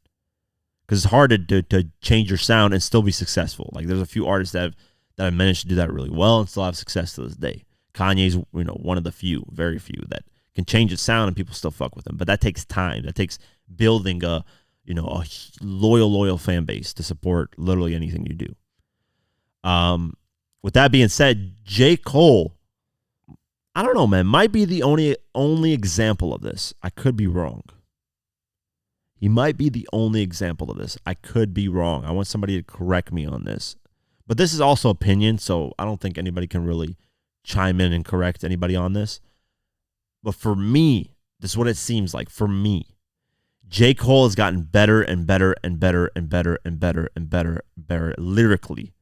Because it's hard to change your sound and still be successful. Like there's a few artists that have managed to do that really well and still have success to this day. Kanye's one of the few, very few, that can change its sound and people still fuck with him. But that takes time. That takes building a loyal fan base to support literally anything you do. With that being said, J. Cole, I don't know, man, might be the only example of this. I could be wrong. He might be the only example of this. I could be wrong. I want somebody to correct me on this. But this is also opinion, so I don't think anybody can really chime in and correct anybody on this. But for me, this is what it seems like. For me, J. Cole has gotten better and better and better and better and better and better and better lyrically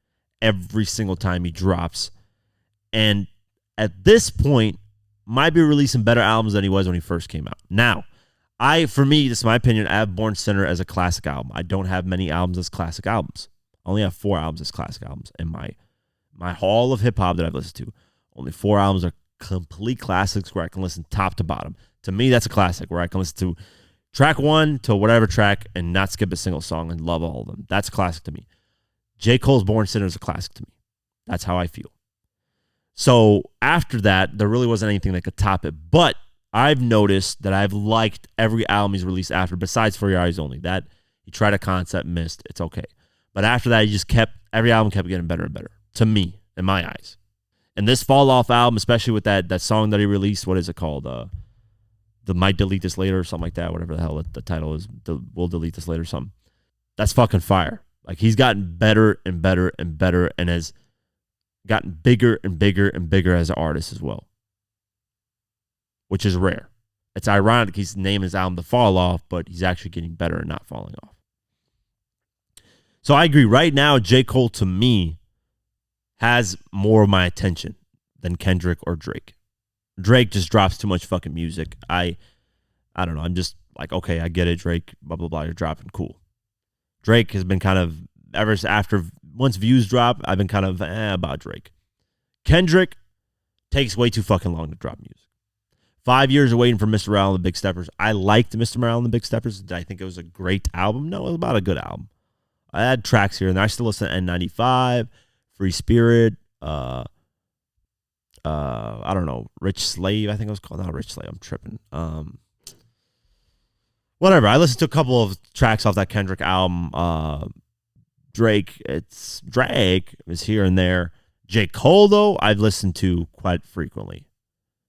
every single time he drops. And at this point, might be releasing better albums than he was when he first came out. Now, for me, this is my opinion, I have Born Sinner as a classic album. I don't have many albums as classic albums. I only have 4 albums as classic albums in my hall of hip-hop that I've listened to. Only 4 albums are complete classics where I can listen top to bottom. To me, that's a classic, where I can listen to track 1 to whatever track and not skip a single song and love all of them. That's a classic to me. J. Cole's Born Sinner is a classic to me. That's how I feel. So after that, there really wasn't anything that could top it. But I've noticed that I've liked every album he's released after, besides For Your Eyes Only. That he tried a concept, missed. It's okay. But after that, every album kept getting better and better, to me, in my eyes. And this Fall Off album, especially with that song that he released, what is it called? The Might Delete This Later or something like that, whatever the hell the title is. We'll delete this later or something. That's fucking fire. Like, he's gotten better and better and better and has gotten bigger and bigger and bigger as an artist as well, which is rare. It's ironic he's naming his album The Fall Off, but he's actually getting better and not falling off. So I agree. Right now, J. Cole, to me, has more of my attention than Kendrick or Drake. Drake just drops too much fucking music. I don't know. I'm just like, okay, I get it, Drake, blah, blah, blah, you're dropping, cool. Drake has been kind of, once views drop, I've been kind of about Drake. Kendrick takes way too fucking long to drop music. 5 years of waiting for Mr. Morale and the Big Steppers. I liked Mr. Morale and the Big Steppers. Did I think it was a great album? No, it was about a good album. I had tracks here and there. I still listen to N95, Free Spirit, I don't know, Rich Slave, I think it was called. Not Rich Slave, I'm tripping. Whatever. I listened to a couple of tracks off that Kendrick album. Drake is here and there. J. Cole, though, I've listened to quite frequently,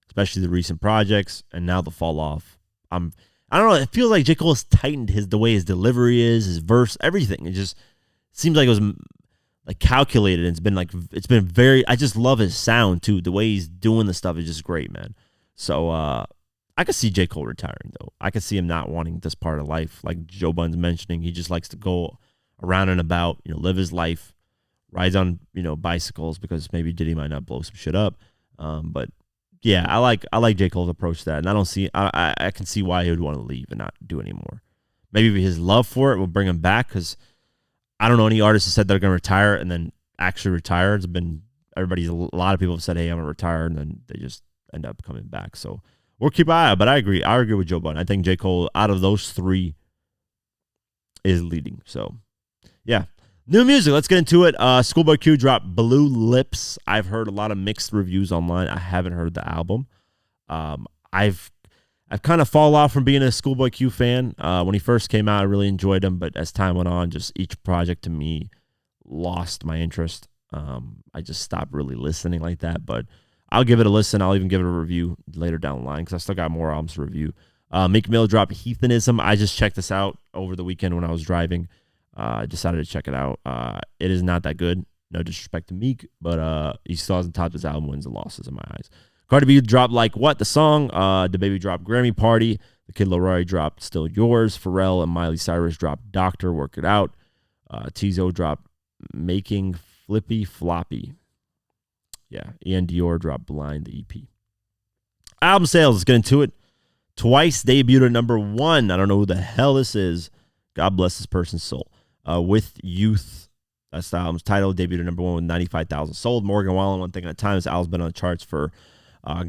especially the recent projects, and now the fall off. I don't know. It feels like J. Cole has tightened the way his delivery is, his verse, everything. It just seems like it was like calculated. It's been very. I just love his sound too. The way he's doing the stuff is just great, man. So I could see J. Cole retiring though. I could see him not wanting this part of life, like Joe Budden's mentioning. He just likes to go around and about, live his life, rides on bicycles because maybe Diddy might not blow some shit up. But yeah, I like J. Cole's approach to that, and I can see why he would want to leave and not do anymore. Maybe his love for it will bring him back, because I don't know any artists that said they're going to retire and then actually retire. It's been a lot of people have said, hey, I'm going to retire, and then they just end up coming back. So we'll keep an eye out, but I agree with Joe Budden. I think J. Cole, out of those three, is leading. So yeah. New music, let's get into it. Schoolboy Q dropped Blue Lips. I've heard a lot of mixed reviews online. I haven't heard the album. I've kind of fallen off from being a Schoolboy Q fan. When he first came out, I really enjoyed him, but as time went on, just each project to me lost my interest. I just stopped really listening like that, but I'll give it a listen. I'll even give it a review later down the line because I still got more albums to review. Meek Mill dropped Heathenism. I just checked this out over the weekend when I was driving. I decided to check it out. It is not that good. No disrespect to Meek, but he still hasn't topped his album wins and losses in my eyes. Cardi B dropped Like What, the song. The Baby dropped Grammy Party. The Kid Laroi dropped Still Yours. Pharrell and Miley Cyrus dropped Doctor, Work It Out. Tizo dropped Making Flippy Floppy. Yeah, Ian Dior dropped Blind, the EP. Album sales, let's get into it. Twice debuted at number 1. I don't know who the hell this is. God bless this person's soul. With Youth, that's the album's title. Debuted at number 1 with 95,000 sold. Morgan Wallen, One Thing at a Time. This album's been on the charts for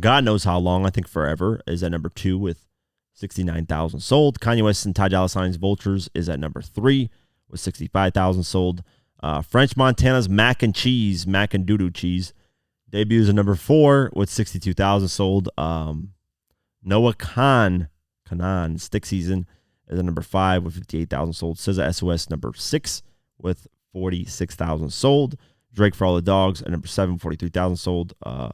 God knows how long. I think forever. Is at number 2 with 69,000 sold. Kanye West and Ty Dolla $ign's Vultures is at number 3 with 65,000 sold. French Montana's Mac and Doodoo Cheese, debuts at number 4 with 62,000 sold. Noah Kanan, Stick Season, is at number 5 with 58,000 sold. SZA SOS number 6 with 46,000 sold. Drake For All the Dogs at number 7, 43,000 sold. I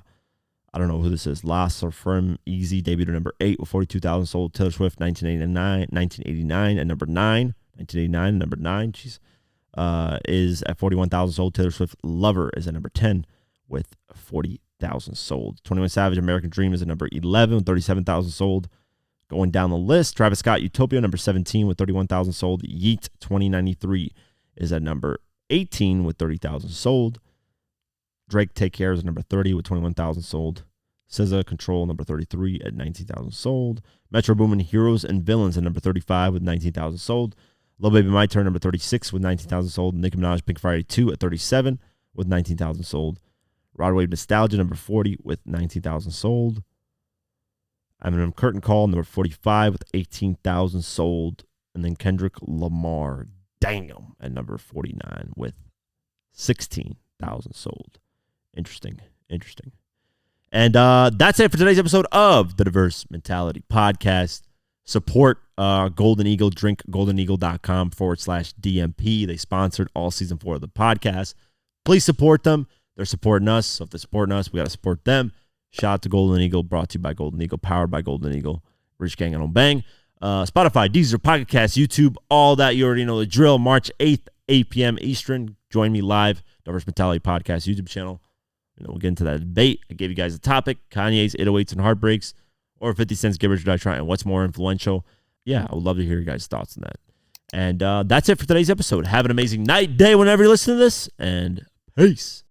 don't know who this is. La Surfrem Easy debuted at number 8 with 42,000 sold. Taylor Swift 1989 at number 9. 1989 at number 9. Jeez. Is at 41,000 sold. Taylor Swift Lover is at number 10 with 40,000 sold. 21 Savage American Dream is at number 11 with 37,000 sold. Going down the list, Travis Scott Utopia number 17 with 31,000 sold. Yeet 2093 is at number 18 with 30,000 sold. Drake Take Care is at number 30 with 21,000 sold. SZA Control number 33 at 19,000 sold. Metro Boomin Heroes and Villains at number 35 with 19,000 sold. Lil Baby My Turn number 36 with 19,000 sold. Nicki Minaj Pink Friday 2 at 37 with 19,000 sold. Rod Wave Nostalgia number 40 with 19,000 sold. Eminem Curtain Call number 45 with 18,000 sold. And then Kendrick Lamar, damn, at number 49 with 16,000 sold. Interesting. And that's it for today's episode of the Diverse Mentality Podcast. Support Golden Eagle, drink goldeneagle.com/DMP. They sponsored all season 4 of the podcast. Please support them. They're supporting us. So if they're supporting us, we got to support them. Shout out to Golden Eagle, brought to you by Golden Eagle, powered by Golden Eagle. Rich Gang and Bang. Spotify, Deezer, Pocket Cast, YouTube, all that. You already know the drill. March 8th, 8 p.m. Eastern. Join me live. Diverse Mentality Podcast YouTube channel. We'll get into that debate. I gave you guys a topic. Kanye's 808s and Heartbreaks, or 50 Cent's Get Rich or Die Trying. What's more influential? Yeah, I would love to hear your guys' thoughts on that. And that's it for today's episode. Have an amazing night, day, whenever you listen to this, and peace.